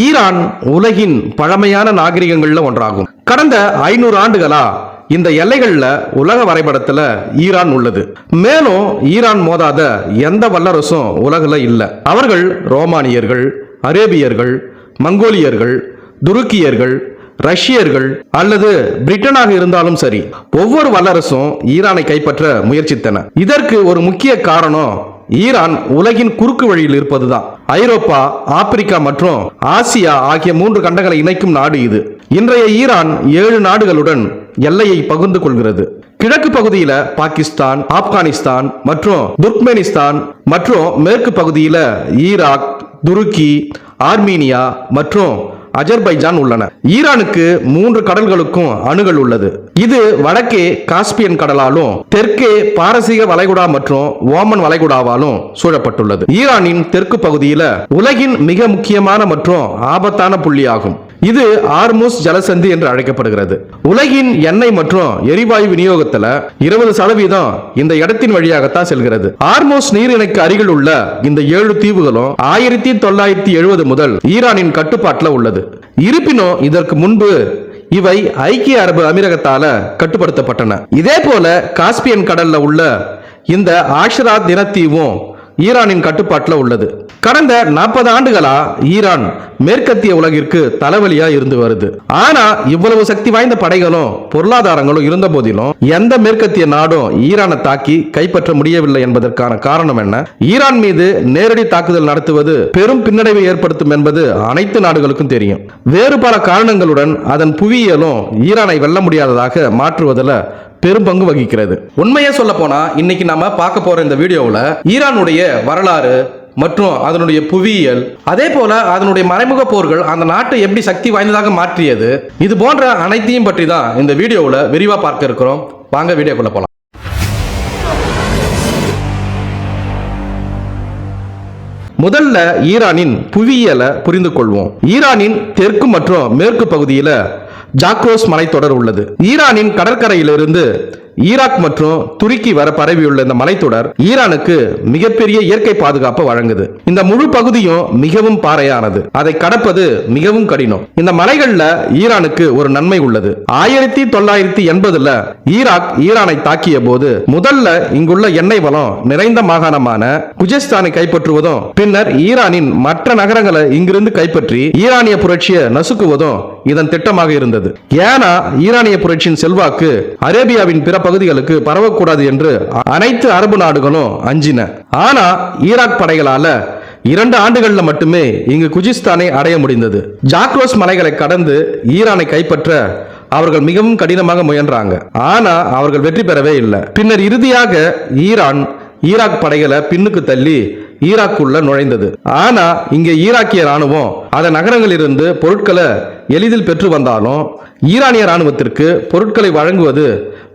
Iran உலகின் பழமையான நாகரிகங்கள்ல ஒன்றாகும். கடந்த 500 ஆண்டுகளா இந்த எல்லைகள்ல உலக வரைபடத்துல ஈரான் உள்ளது. மேலும் ஈரான் மோதாத எந்த வல்லரசும் உலகில் இல்ல. அவர்கள் ரோமானியர்கள், அரேபியர்கள், மங்கோலியர்கள், துருக்கியர்கள், ரஷ்யர்கள் அல்லது பிரிட்டனாக இருந்தாலும் சரி, ஒவ்வொரு வல்லரசும் ஈரானை கைப்பற்ற முயற்சித்தன. இதற்கு ஒரு முக்கிய காரணம் ஈரான் உலகின் குறுக்கு வழியில் இருப்பதுதான். ஐரோப்பா, ஆப்பிரிக்கா மற்றும் ஆசியா ஆகிய 3 கண்டங்களை இணைக்கும் நாடு இது. இன்றைய ஈரான் 7 நாடுகளுடன் எல்லையை பகிர்ந்து கொள்கிறது. கிழக்கு பகுதியில பாகிஸ்தான், ஆப்கானிஸ்தான் மற்றும் துர்க்மெனிஸ்தான் மற்றும் மேற்கு பகுதியில ஈராக், துருக்கி, ஆர்மீனியா மற்றும் அஜர்பைஜான் உள்ளன. ஈரானுக்கு 3 கடல்களுக்கும் அணுகல் உள்ளது. இது வடக்கே காஸ்பியன் கடலாலும் தெற்கே பாரசீக வளைகுடா மற்றும் ஓமன் வளைகுடாவாலும் சூழப்பட்டுள்ளது. ஈரானின் தெற்கு பகுதியில உலகின் மிக முக்கியமான மற்றும் ஆபத்தான புள்ளியாகும். இது ஆர்முஸ் ஜலசந்தி என்று அழைக்கப்படுகிறது. உலகின் எண்ணெய் மற்றும் எரிவாயு விநியோகத்துல 20% இந்த இடத்தின் வழியாகத்தான் செல்கிறது. ஆர்முஸ் நீரிணைக்கு அருகில் உள்ள இந்த 7 தீவுகளும் 1970 முதல் ஈரானின் கட்டுப்பாட்டில் உள்ளது. இருப்பினும் இதற்கு முன்பு இவை ஐக்கிய அரபு அமீரகத்தால கட்டுப்படுத்தப்பட்டன. இதே போல காஸ்பியன் கடல்ல உள்ள இந்த ஆஷ்ரா தினத்தீவும் ஈரானின் கட்டுப்பாட்டில் உள்ளது. கடந்த 40 ஆண்டுகளா ஈரான் மேற்கத்திய உலகிற்கு தலைவலியா இருந்து வருது. ஆனா இவ்வளவு சக்தி வாய்ந்த படைகளும் பொருளாதாரங்களும் இருந்த போதிலும் எந்த மேற்கத்திய நாடும் ஈரானை தாக்கி கைப்பற்ற முடியவில்லை என்பதற்கான காரணம் என்ன? ஈரான் மீது நேரடி தாக்குதல் நடத்துவது பெரும் பின்னடைவை ஏற்படுத்தும் என்பது அனைத்து நாடுகளுக்கும் தெரியும். வேறு பல காரணங்களுடன் அதன் புவியியலும் ஈரானை வெல்ல முடியாததாக மாற்றுவதில் பெரும் பங்கு வகிக்கிறது. உண்மையை சொல்ல போனா இன்னைக்கு நாம பார்க்க போற இந்த வீடியோவில் ஈரானுடைய வரலாறு மற்றும் அதனுடைய புவியியல், அதே போல அதனுடைய மறைமுக போர்கள் அந்த நாட்டை எப்படி சக்தி வாய்ந்ததாக மாற்றியது, இது போன்ற அனைத்தையும் பற்றி தான் இந்த வீடியோவில் விரிவா பார்க்க இருக்கிறோம். வாங்க வீடியோக்குள்ள போலாம். முதல்ல ஈரானின் புவியியலை புரிந்து கொள்வோம். ஈரானின் தெற்கு மற்றும் மேற்கு பகுதியில் ஜாக்ரோஸ் மலைத்தொடர் உள்ளது. ஈரானின் கடற்கரையிலிருந்து ஈராக் மற்றும் துருக்கி வர பரவியுள்ள இந்த மலைத்தொடர் ஈரானுக்கு மிகப்பெரிய இயற்கை பாதுகாப்பு வழங்குது. இந்த முழு பகுதியும் மிகவும் பாறையானது. அதை கடப்பது மிகவும் கடினம். இந்த மலைகள்ல ஈரானுக்கு ஒரு நன்மை உள்ளது. 1980 ஈராக் ஈரானை தாக்கிய போது முதல்ல இங்குள்ள எண்ணெய் வளம் நிறைந்த மாகாணமான குஜஸ்தானை கைப்பற்றுவதும் பின்னர் ஈரானின் மற்ற நகரங்களை இங்கிருந்து கைப்பற்றி ஈரானிய புரட்சியை நசுக்குவதும் இதன் திட்டமாக இருந்தது. ஏன்னா ஈரானிய புரட்சியின் செல்வாக்கு அரேபியாவின் பிற பகுதிகளுக்கு பரவக்கூடாது என்று அனைத்து அரபு நாடுகளும் அஞ்சின. ஆனா ஈராக் படைகளால 2 ஆண்டுகள்ல மட்டுமே இங்கு குஜிஸ்தானை அடைய முடிந்தது. ஜாக்ரோஸ் மலைகளை கடந்து ஈரானை கைப்பற்ற அவர்கள் மிகவும் கடினமாக முயன்றாங்க. ஆனா அவர்கள் வெற்றி பெறவே இல்லை. பின்னர் இறுதியாக ஈரான் ஈராக் படைகளை பின்னுக்கு தள்ளி ஈராக்குள்ள நுழைந்தது. ஆனா இங்கே ஈராக்கிய ராணுவம் அதன் நகரங்களிலிருந்து பொருட்களை எளிதில் பெற்று வந்தாலும் ஈரானிய ராணுவத்திற்கு பொருட்களை வழங்குவது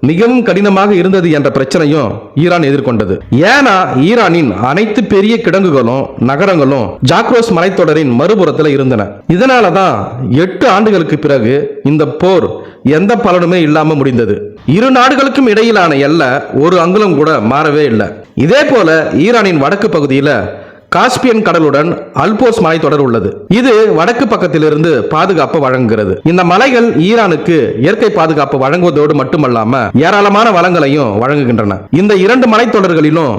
மிகவும் கடினமாக இருந்தது என்ற பிரச்சனையும் ஈரான் எதிர்கொண்டது. ஏன்னா ஈரானின் அனைத்து பெரிய கிடங்குகளும் நகரங்களும் ஜாக்ரோஸ் மலைத்தொடரின் மறுபுறத்தில் இருந்தன. இதனாலதான் 8 ஆண்டுகளுக்கு பிறகு இந்த போர் எந்த பலனுமே இல்லாம முடிந்தது. இரு நாடுகளுக்கும் இடையிலான எல்லை ஒரு அங்குலம் கூட மாறவே இல்லை. இதே போல ஈரானின் வடக்கு பகுதியில் காஸ்பியன் கடலுடன் அல்போஸ் மலைத்தொடர் உள்ளது. இது வடக்கு பக்கத்திலிருந்து பாதுகாப்பு வழங்குகிறது. இந்த மலைகள் ஈரானுக்கு இயற்கை பாதுகாப்பு வழங்குவதோடு மட்டுமல்லாம ஏராளமான வளங்களையும் வழங்குகின்றன. இந்த 2 மலைத்தொடர்களிலும்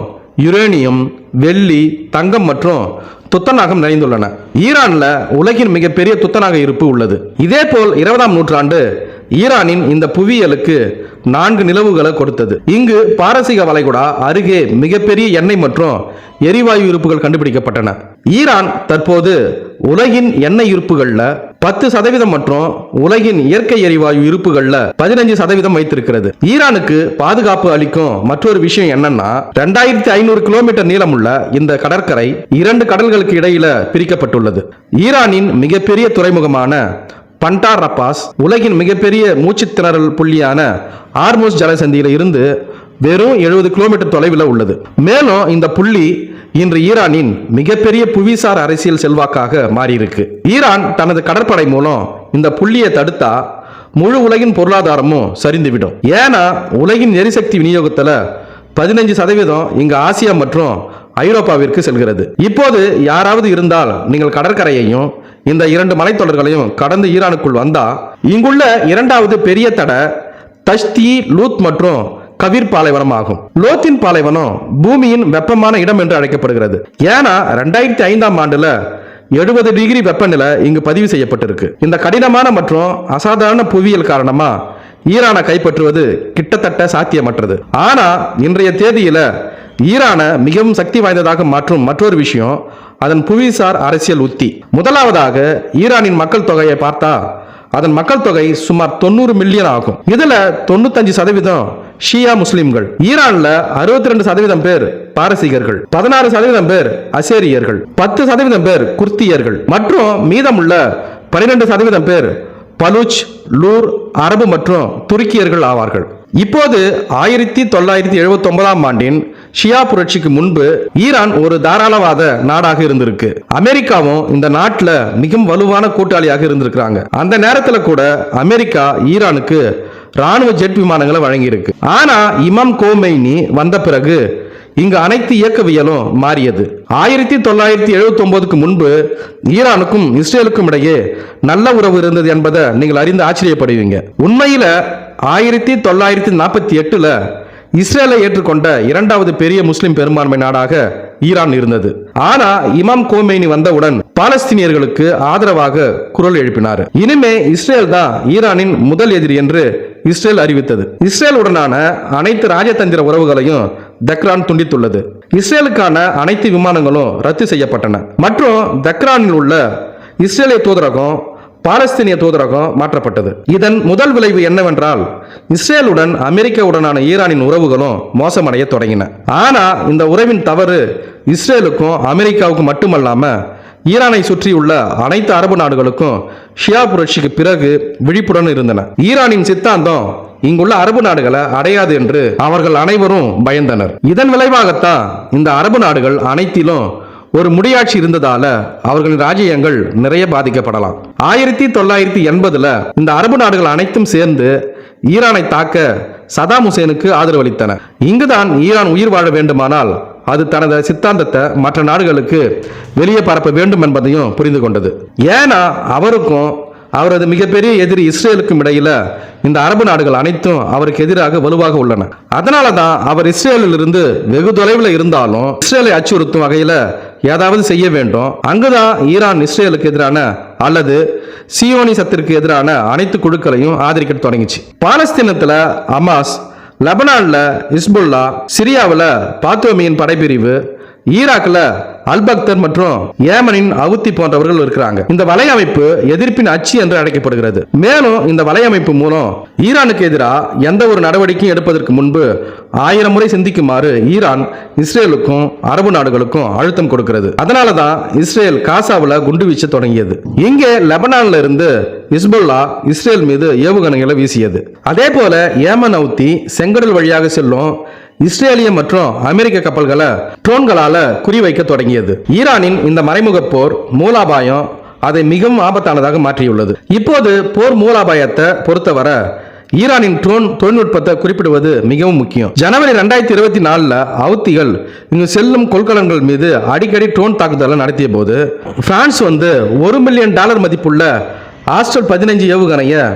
யுரேனியம், வெள்ளி, தங்கம் மற்றும் துத்தநாகம் நிறைந்துள்ளன. ஈரான்ல உலகின் மிகப்பெரிய துத்தநாக இருப்பு உள்ளது. இதே போல் 20ஆம் நூற்றாண்டு ஈரானின் இந்த புவியியலுக்கு 4 நிலவுகளை கொடுத்தது. இங்கு பாரசீக வளைகுடா அருகே மிகப்பெரிய எண்ணெய் மற்றும் எரிவாயு இருப்புகள் கண்டுபிடிக்கப்பட்டன. ஈரான் தற்போது உலகின் எண்ணெய் இருப்புகள்ல 10% மற்றும் உலகின் இயற்கை எரிவாயு இருப்புகள்ல 15% வைத்திருக்கிறது. ஈரானுக்கு பாதுகாப்பு அளிக்கும் மற்றொரு விஷயம் என்னன்னா 2500 கிலோமீட்டர் நீளமுள்ள இந்த கடற்கரை 2 கடல்களுக்கு இடையில பிரிக்கப்பட்டுள்ளது. ஈரானின் மிகப்பெரிய துறைமுகமான பண்டார் அப்பாஸ் உலகின் மிகப்பெரிய மூச்சு திணறல் புள்ளியான ஆர்முஸ் ஜலசந்தியில இருந்து வெறும் 70 கிலோமீட்டர் தொலைவில் உள்ளது. மேலும் இந்த புள்ளி இன்று ஈரானின் மிகப்பெரிய புவிசார் அரசியல் செல்வாக்காக மாறியிருக்கு. ஈரான் தனது கடற்படை மூலம் இந்த புள்ளியை தடுத்தா முழு உலகின் பொருளாதாரமும் சரிந்துவிடும். ஏன்னா உலகின் எரிசக்தி விநியோகத்துல 15% இங்கு ஆசியா மற்றும் ஐரோப்பாவிற்கு செல்கிறது. இப்போது யாராவது இருந்தால் நீங்கள் கடற்கரையையும் இந்த 2 மலைத்தொடர்களையும் கடந்து ஈரானுக்குள் வந்தா இங்குள்ள இரண்டாவது பெரிய தடை தஷ்தி, லூத் மற்றும் கவிர் பாலைவனம் ஆகும். லோத்தின் பாலைவனம் பூமியின் வெப்பமான இடம் என்று அழைக்கப்படுகிறது. ஏன்னா 2005ஆம் ஆண்டுல 70 டிகிரி வெப்பநிலை இங்கு பதிவு செய்யப்பட்டிருக்கு. இந்த கடினமான மற்றும் அசாதாரண புவியியல் காரணமா ஈரானை கைப்பற்றுவது கிட்டத்தட்ட சாத்தியமற்றது. ஆனா இன்றைய தேதியில ஈரானை மிகவும் சக்தி வாய்ந்ததாக மாற்றும் மற்றொரு விஷயம் அதன் புவிசார் அரசியல் உத்தி. முதலாவதாக ஈரானின் மக்கள் தொகையை பார்த்தா அதன் மக்கள் தொகை சுமார் 90 மில்லியன் ஆகும். இதுல 95% ஷியா முஸ்லிம்கள். ஈரான்ல 62% பேர் பாரசீகர்கள், 16% பேர் அசேரியர்கள், 10% பேர் குர்தியர்கள் மற்றும் மீதமுள்ள 12% பேர் பலூச், லூர், அரபு மற்றும் துருக்கியர்கள் ஆவார்கள். இப்போது 1979ஆம் ஆண்டின் ஷியா புரட்சிக்கு முன்பு ஈரான் ஒரு தாராளவாத நாடாக இருந்திருக்கு. அமெரிக்காவும் இந்த நாட்டில் மிகவும் வலுவான கூட்டாளியாக இருந்திருக்கிறாங்க. அந்த நேரத்தில் கூட அமெரிக்கா ஈரானுக்கு ராணுவ ஜெட் விமானங்களை வழங்கியிருக்கு. ஆனா இமாம் கோமெய்னி வந்த பிறகு இங்கு அனைத்து இயக்கவியலும் மாறியது. 1979க்கு முன்பு ஈரானுக்கும் இஸ்ரேலுக்கும் இடையே நல்ல உறவு இருந்தது என்பதை நீங்கள் அறிந்து ஆச்சரியப்படுவீங்க. உண்மையில 1948ல் இஸ்ரேலை ஏற்றுக்கொண்ட இரண்டாவது பெரிய முஸ்லிம் பெரும்பான்மை நாடாக ஈரான் இருந்தது. ஆனா இமாம் கோமெய்னி வந்தவுடன் பாலஸ்தீனியர்களுக்கு ஆதரவாக குரல் எழுப்பினார். இனிமே இஸ்ரேல் தான் ஈரானின் முதல் எதிரி என்று இஸ்ரேல் அறிவித்தது. இஸ்ரேலுடனான அனைத்து ராஜதந்திர உறவுகளையும் தெஹ்ரான் துண்டித்துள்ளது. இஸ்ரேலுக்கான அனைத்து விமானங்களும் ரத்து செய்யப்பட்டன மற்றும் தெஹ்ரானில் உள்ள இஸ்ரேலிய தூதரகம் பாலஸ்தீனிய தூதரகம் மாற்றப்பட்டது. இதன் முதல் விளைவு என்னவென்றால் இஸ்ரேலுடன் அமெரிக்காவுடனான ஈரானின் உறவுகளும் மோசமடைய தொடங்கின. ஆனா இந்த உறவின் தவறு இஸ்ரேலுக்கும் அமெரிக்காவுக்கும் மட்டுமல்லாம ஈரானை சுற்றியுள்ள அனைத்து அரபு நாடுகளுக்கும் ஷியா புரட்சிக்கு பிறகு விழிப்புடன் இருந்தன. ஈரானின் சித்தாந்தம் இங்குள்ள அரபு நாடுகளை அடையாது என்று அவர்கள் அனைவரும் பயந்தனர். இதன் விளைவாகத்தான் இந்த அரபு நாடுகள் அனைத்திலும் ஒரு முடியாட்சி இருந்ததால அவர்களின் ராஜ்யங்கள் நிறைய பாதிக்கப்படலாம். 1980ல் இந்த அரபு நாடுகள் அனைத்தும் சேர்ந்து ஈரானை தாக்க சதாம் ஹுசேனுக்கு ஆதரவளித்தன. இங்குதான் ஈரான் உயிர் வாழ வேண்டுமானால் அது தனது சித்தாந்தத்தை மற்ற நாடுகளுக்கு வெளியே பரப்ப வேண்டும் என்பதையும் புரிந்து கொண்டது. ஏன்னா அவருக்கும் அவரது மிகப்பெரிய எதிரி இஸ்ரேலுக்கும் இடையில இந்த அரபு நாடுகள் அனைத்தும் அவருக்கு எதிராக வலுவாக உள்ளன. அதனால தான் அவர் இஸ்ரேலில் இருந்து வெகு தொலைவில் இருந்தாலும் இஸ்ரேலை அச்சுறுத்தும் வகையில ஏதாவது செய்ய வேண்டும். அங்குதான் ஈரான் இஸ்ரேலுக்கு எதிரான அல்லது சியோனிசத்திற்கு எதிரான அனைத்து குழுக்களையும் ஆதரிக்க தொடங்கிச்சு. பாலஸ்தீனத்துல ஹமாஸ், லெபனான்ல ஹிஸ்புல்லா, சிரியாவில் பாத்தோமியின் படைப்பிரிவு, ஈராக்ல அல்பக்தர் மற்றும் ஏமனின் அவுத்தி போன்றவர்கள் இருக்கிறாங்க. இந்த வலையமைப்பு எதிர்ப்பின் அச்சு என்று அழைக்கப்படுகிறது. மேலும் இந்த வலையமைப்பு மூலம் ஈரானுக்கு எதிராக எந்த ஒரு நடவடிக்கையும் எடுப்பதற்கு முன்பு 1000 முறை சிந்திக்குமாறு ஈரான் இஸ்ரேலுக்கும் அரபு நாடுகளுக்கும் அழுத்தம் கொடுக்கிறது. அதனாலதான் இஸ்ரேல் காசாவில் குண்டு வீச்ச தொடங்கியது. இங்கே லெபனான்ல இருந்து ஹிஸ்புல்லா இஸ்ரேல் மீது ஏவுகணைகளை வீசியது. அதே போல ஏமன் அவுத்தி செங்கடல் வழியாக செல்லும் இஸ்ரேலிய மற்றும் அமெரிக்க கப்பல்களை ட்ரோன்களால குறிவைக்க தொடங்கியது. ஈரானின் இந்த மறைமுக போர் மூலாபாயம் அதை மிகவும் ஆபத்தானதாக மாற்றியுள்ளது. இப்போது போர் மூலாபாயத்தை பொறுத்தவரை ஈரானின் ட்ரோன் தொழில்நுட்பத்தை குறிப்பிடுவது மிகவும் முக்கியம். ஜனவரி 2024 அவுத்திகள் இங்கு செல்லும் கொள்கலன்கள் மீது அடிக்கடி ட்ரோன் தாக்குதலை நடத்திய போது பிரான்ஸ் $1 மில்லியன் மதிப்புள்ள ஆஸ்ட்ரல் 15 ஏவுகணைய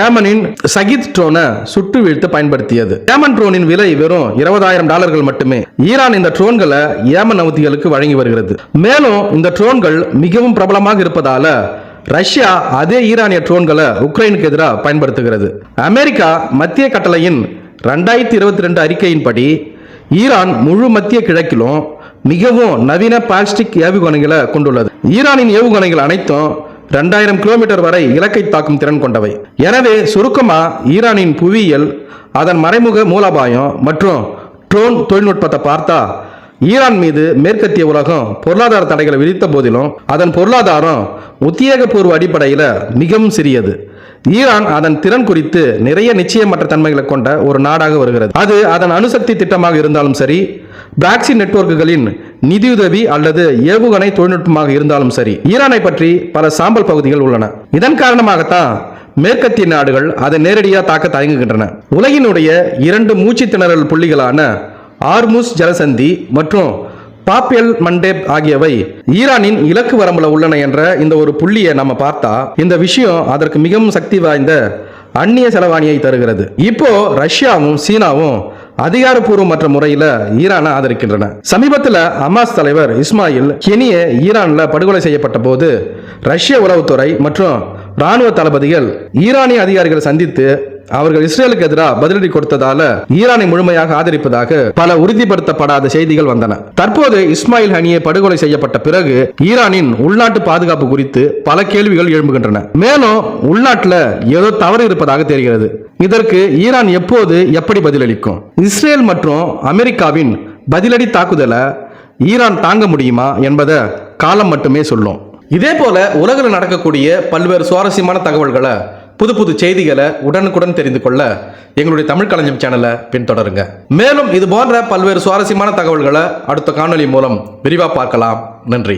ஏமனின் சகித் ட்ரோனை சுட்டு வீழ்த்த பயன்படுத்தியது. ஏமன் ட்ரோனின் விலை வெறும் $20,000 மட்டுமே. ஈரான் இந்த ட்ரோன்களை ஏமன் அவுத்திகளுக்கு வழங்கி வருகிறது. மேலும் இந்த ட்ரோன்கள் மிகவும் பிரபலமாக இருப்பதால ரஷ்யா அதே ஈரானிய ட்ரோன்களை உக்ரைனுக்கு எதிராக பயன்படுத்துகிறது. அமெரிக்கா மத்திய கட்டளையின் 2022 அறிக்கையின்படி ஈரான் முழு மத்திய கிழக்கிலும் மிகவும் நவீன பாலிஸ்டிக் ஏவுகணைகளை கொண்டுள்ளது. ஈரானின் ஏவுகணைகள் அனைத்தும் 2000 கிலோமீட்டர் வரை இலக்கை தாக்கும் திறன் கொண்டவை. எனவே சுருக்கமா ஈரானின் புவியியல், அதன் மறைமுக மூலோபாயம் மற்றும் ட்ரோன் தொழில்நுட்பத்தை பார்த்தா ஈரான் மீது மேற்கத்திய உலகம் பொருளாதார தடைகளை விதித்த போதிலும் அதன் பொருளாதாரம் உத்தியோகபூர்வ அடிப்படையில் மிகவும் சிறியது. ஈரான் அதன் திறன் குறித்து நிறைய நிச்சயமற்ற தன்மைகளை கொண்ட ஒரு நாடாக வருகிறது. அது அதன் அணுசக்தி திட்டமாக இருந்தாலும் சரி, பிராக்சி நெட்வொர்க்குகளின் நிதியுதவி அல்லது ஏவுகணை தொழில்நுட்பமாக இருந்தாலும் சரி, ஈரானை பற்றி பல சாம்பல் பகுதிகள் உள்ளன. இதன் காரணமாகத்தான் மேற்கத்திய நாடுகள் அதை நேரடியாக தாக்க தயங்குகின்றன. உலகினுடைய 2 மூச்சு திணறல் புள்ளிகளான ஆர்முஸ் ஜலசந்தி மற்றும் பாப்-எல் மண்டேப் ஆகியவை ஈரானின் இலக்கு வரம்புல உள்ளன என்ற இந்த ஒரு புள்ளியை நம்ம பார்த்தா இந்த விஷயம் அதற்கு மிகவும் சக்தி வாய்ந்த அந்நிய செலவாணியை தருகிறது. இப்போ ரஷ்யாவும் சீனாவும் அதிகாரப்பூர்வமற்ற முறையில் ஈரானை ஆதரிக்கின்றன. சமீபத்தில் ஹமாஸ் தலைவர் இஸ்மாயில் ஹெனியே ஈரான்ல படுகொலை செய்யப்பட்ட போது ரஷ்ய உளவுத்துறை மற்றும் ராணுவ தளபதிகள் ஈரானிய அதிகாரிகளை சந்தித்து அவர்கள் இஸ்ரேலுக்கு எதிராக பதிலடி கொடுத்ததால ஈரானை முழுமையாக ஆதரிப்பதாக பல உறுதிப்படுத்தப்படாத செய்திகள் வந்தன. தற்போது இஸ்மாயில் ஹனியே படுகொலை செய்யப்பட்ட பிறகு ஈரானின் உள்நாட்டு பாதுகாப்பு குறித்து பல கேள்விகள் எழும்புகின்றன. மேலும் உள்நாட்டில் ஏதோ தவறு இருப்பதாக தெரிகிறது. இதற்கு ஈரான் எப்போது எப்படி பதிலளிக்கும்? இஸ்ரேல் மற்றும் அமெரிக்காவின் பதிலடி தாக்குதலை ஈரான் தாங்க முடியுமா என்பதை காலம் மட்டுமே சொல்லும். இதே போல உலகில் நடக்கக்கூடிய பல்வேறு சுவாரஸ்யமான தகவல்களை புது செய்திகளை உடனுக்குடன் தெரிந்து கொள்ள எங்களுடைய தமிழ் களஞ்சியம் சேனலை பின்தொடருங்க. மேலும் இது போன்ற பல்வேறு சுவாரஸ்யமான தகவல்களை அடுத்த காணொளி மூலம் விரிவாக பார்க்கலாம். நன்றி.